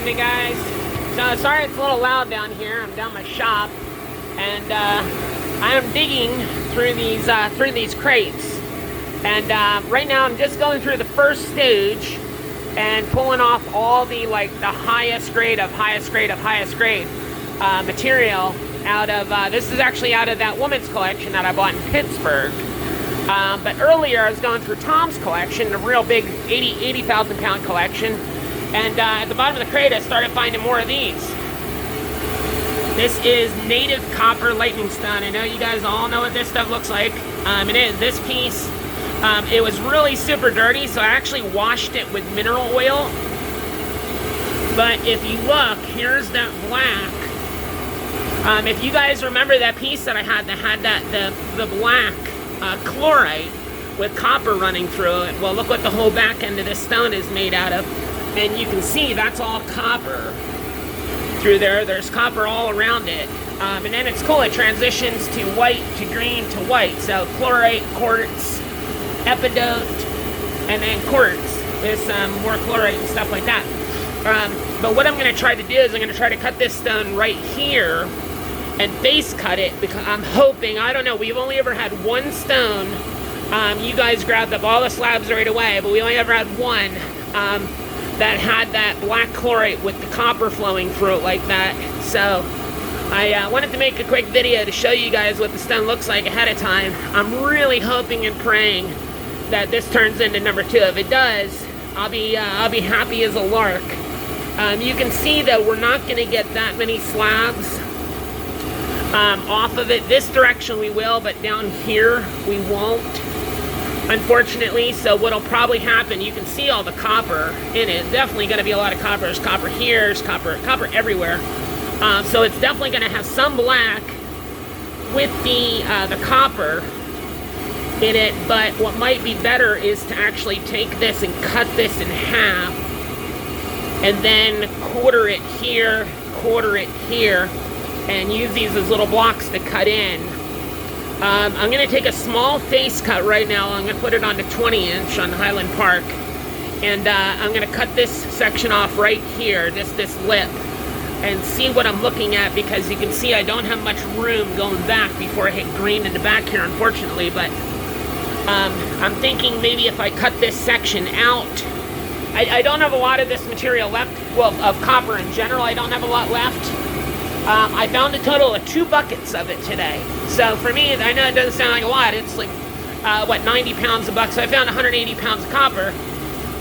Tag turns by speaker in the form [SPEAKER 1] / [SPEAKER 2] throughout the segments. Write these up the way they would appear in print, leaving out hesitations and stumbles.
[SPEAKER 1] evening, guys. So sorry it's a little loud down here. I'm down my shop, and I am digging through these crates. And right now I'm just going through the first stage and pulling off all the highest grade of highest grade material out of this is actually out of that woman's collection that I bought in Pittsburgh. But earlier I was going through Tom's collection, a real big 80,000 pound collection, and at the bottom of the crate I started finding more of these. This is native copper lightning stone. I know you guys all know what this stuff looks like. It is this piece. It was really super dirty, so I actually washed it with mineral oil. But if you look, here's that black. If you guys remember that piece that I had that had the black chlorite with copper running through it, well, look what the whole back end of this stone is made out of. And you can see that's all copper through there. There's copper all around it. And then it's cool, it transitions to white, to green, to white. So chlorite, quartz, epidote, and then quartz. There's more chlorite and stuff like that. But what I'm going to try to do is I'm going to try to cut this stone right here and base cut it, because I'm hoping, I don't know, we've only ever had one stone. You guys grabbed up all the slabs right away, but we only ever had one that had that black chlorite with the copper flowing through it like that. So I wanted to make a quick video to show you guys what the stone looks like ahead of time. I'm really hoping and praying that this turns into number 2. If it does, I'll be happy as a lark. You can see that we're not going to get that many slabs off of it. This direction we will, but down here we won't, unfortunately. So what'll probably happen, you can see all the copper in it. Definitely going to be a lot of copper. There's copper here, there's copper everywhere. So it's definitely going to have some black with the copper in it. But what might be better is to actually take this and cut this in half, and then quarter it here, and use these as little blocks to cut in. I'm going to take a small face cut right now. I'm going to put it on the 20-inch on Highland Park, and I'm going to cut this section off right here, this lip, and see what I'm looking at, because you can see I don't have much room going back before I hit green in the back here, unfortunately. But I'm thinking maybe if I cut this section out, I don't have a lot of this material left, well, of copper in general. I don't have a lot left. I found a total of 2 buckets of it today. So for me, I know it doesn't sound like a lot. It's like, 90 pounds a buck. So I found 180 pounds of copper.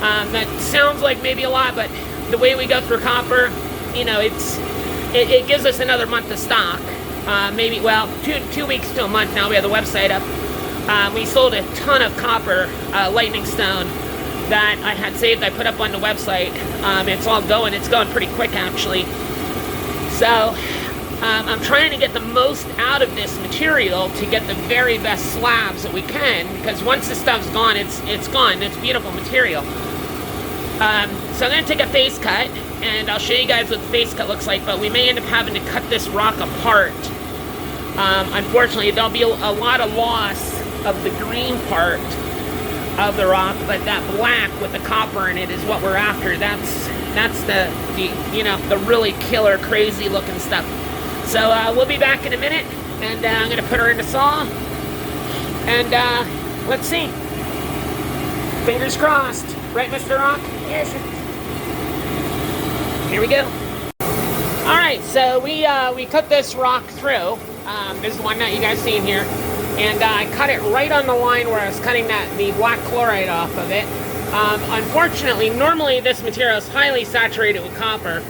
[SPEAKER 1] That sounds like maybe a lot, but the way we go through copper, you know, it gives us another month of stock. Maybe, well, 2 weeks to a month now. We have the website up. We sold a ton of copper lightning stone that I had saved. I put up on the website. It's all going. It's going pretty quick, actually. So I'm trying to get the most out of this material to get the very best slabs that we can, because once this stuff's gone, it's gone. It's beautiful material. So I'm going to take a face cut, and I'll show you guys what the face cut looks like, but we may end up having to cut this rock apart. Unfortunately, there'll be a lot of loss of the green part of the rock, but that black with the copper in it is what we're after. That's the you know, the really killer, crazy looking stuff. So we'll be back in a minute, and I'm going to put her in the saw, and let's see. Fingers crossed. Right, Mr. Rock?
[SPEAKER 2] Yes, sir.
[SPEAKER 1] Here we go. Alright, so we cut this rock through. This is the one that you guys see in here. And I cut it right on the line where I was cutting the black chloride off of it. Unfortunately, normally this material is highly saturated with copper.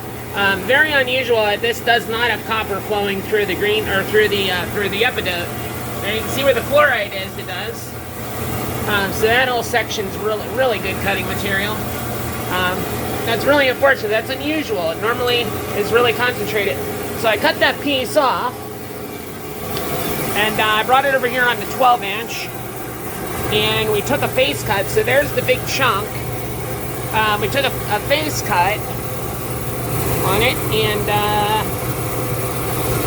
[SPEAKER 1] Very unusual that this does not have copper flowing through the green, or through the epidote. And you can see where the chloride is, it does. So that whole section's really good cutting material. That's really unfortunate. That's unusual. It normally is really concentrated. So I cut that piece off, and I brought it over here on the 12-inch, and we took a face cut. So there's the big chunk. We took a face cut on it, and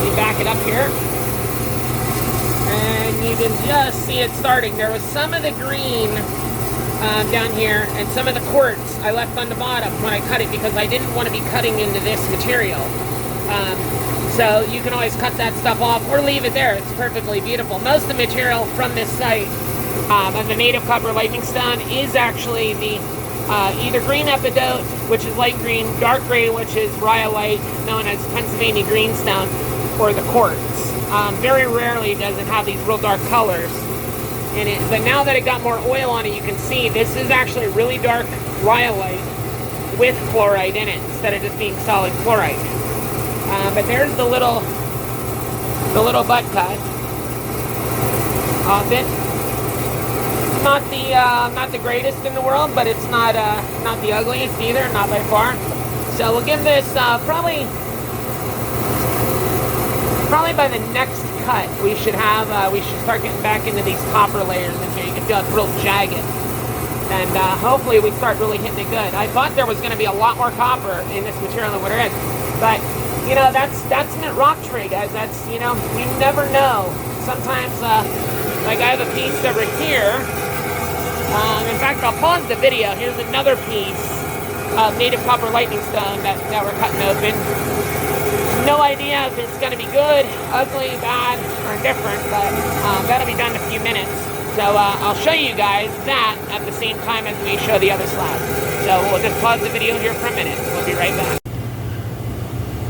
[SPEAKER 1] we back it up here, and you can just see it starting. There was some of the green down here, and some of the quartz I left on the bottom when I cut it because I didn't want to be cutting into this material. So you can always cut that stuff off or leave it there. It's perfectly beautiful. Most of the material from this site of the native copper lightning stone is actually the either green epidote, which is light green, dark gray, which is rhyolite, known as Pennsylvania greenstone, or the quartz. Very rarely does it have these real dark colors in it, but now that it got more oil on it, you can see this is actually really dark rhyolite with chloride in it instead of just being solid chloride. But there's the little butt cut of it. Not the greatest in the world, but it's not the ugliest either, not by far. So we'll give this probably by the next cut we should start getting back into these copper layers in here. You can feel it's real jagged, and hopefully we start really hitting it good. I thought there was going to be a lot more copper in this material than what there is, but you know, that's mint rock tree, guys. That's, you know, you never know. Sometimes like I have a piece over here. In fact, I'll pause the video. Here's another piece of native copper lightning stone that we're cutting open. No idea if it's going to be good, ugly, bad, or indifferent, but that'll be done in a few minutes. So I'll show you guys that at the same time as we show the other slab. So we'll just pause the video here for a minute. We'll be right back.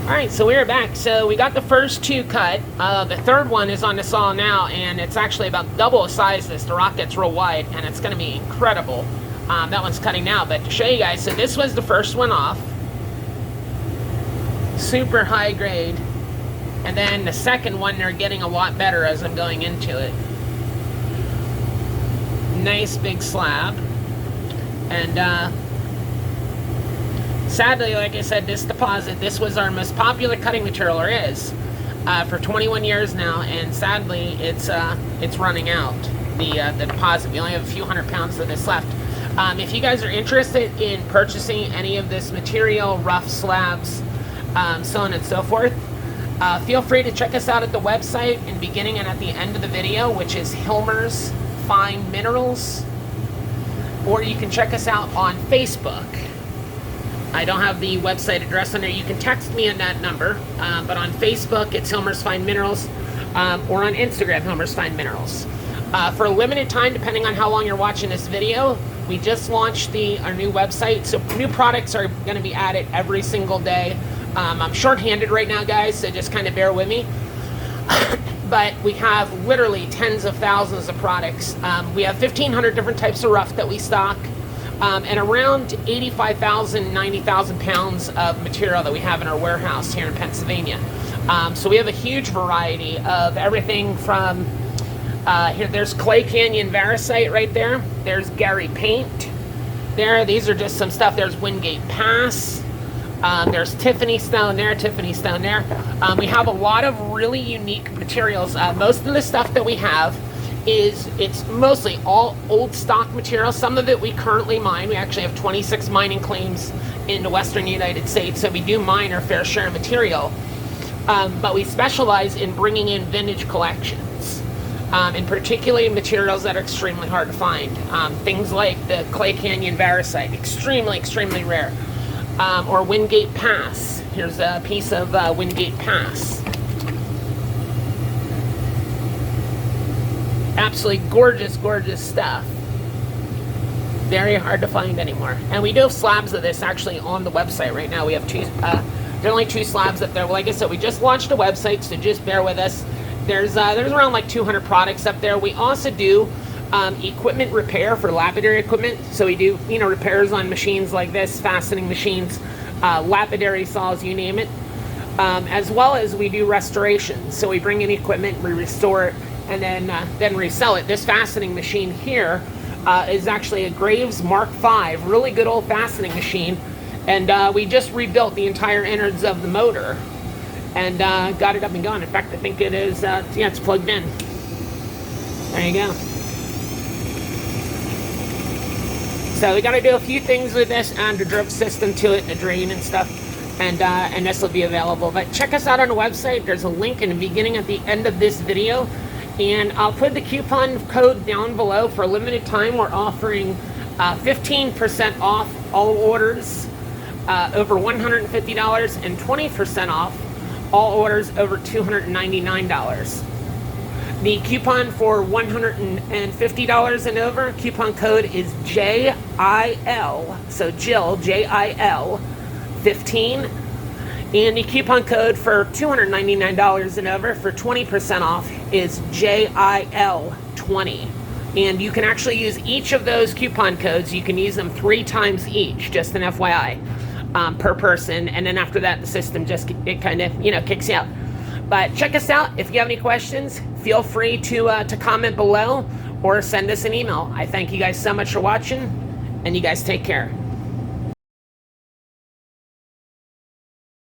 [SPEAKER 1] Alright, so we're back. So we got the first two cut. The third one is on the saw now, and it's actually about double the size of this. The rock gets real wide, and it's going to be incredible. That one's cutting now, but to show you guys, so this was the first one off. Super high grade. And then the second one, they're getting a lot better as I'm going into it. Nice big slab. And, sadly, like I said, this deposit, this was our most popular cutting material there is for 21 years now, and sadly, it's running out, the deposit. We only have a few hundred pounds of this left. If you guys are interested in purchasing any of this material, rough slabs, so on and so forth, feel free to check us out at the website in beginning and at the end of the video, which is Hilmer's Fine Minerals, or you can check us out on Facebook. I don't have the website address on there. You can text me on that number, but on Facebook, it's Hilmer's Fine Minerals, or on Instagram, Hilmer's Fine Minerals. For a limited time, depending on how long you're watching this video, we just launched our new website, so new products are going to be added every single day. I'm short-handed right now, guys, so just kind of bear with me. But we have literally tens of thousands of products. We have 1,500 different types of rough that we stock. And around 85,000, 90,000 pounds of material that we have in our warehouse here in Pennsylvania. So we have a huge variety of everything from, here, there's Clay Canyon Variscite right there. There's Gary Paint there. These are just some stuff. There's Wingate Pass. There's Tiffany Stone there, Tiffany Stone there. We have a lot of really unique materials. Most of the stuff that we have it's mostly all old stock material. Some of it we currently mine. We actually have 26 mining claims in the western United States, so we do mine our fair share of material. But we specialize in bringing in vintage collections, and particularly materials that are extremely hard to find. Things like the Clay Canyon Variscite, extremely rare. Or Wingate Pass. Here's a piece of Wingate Pass. Absolutely gorgeous, gorgeous stuff. Very hard to find anymore. And we do have slabs of this actually on the website right now. We have two, there are only 2 slabs up there. Well, like I said, we just launched a website, so just bear with us. There's around like 200 products up there. We also do equipment repair for lapidary equipment. So we do, you know, repairs on machines like this, fastening machines, lapidary saws, you name it. As well as we do restoration. So we bring in equipment, we restore it, and then resell it. This fastening machine here is actually a Graves Mark V, really good old fastening machine, and we just rebuilt the entire innards of the motor and got it up and going. In fact, I think it is, yeah, it's plugged in. There you go. So we got to do a few things with this and the drip system to it, the drain and stuff, and this will be available. But check us out on the website. There's a link in the beginning at the end of this video. And I'll put the coupon code down below. For a limited time, we're offering 15% off all orders over $150, and 20% off all orders over $299. The coupon for $150 and over, coupon code is JIL, so Jill, JIL 15. And the coupon code for $299 and over for 20% off is JIL 20. And you can actually use each of those coupon codes. You can use them 3 times each, just an FYI, per person. And then after that, the system just, it kind of, kicks you out. But check us out. If you have any questions, feel free to comment below or send us an email. I thank you guys so much for watching, and you guys take care.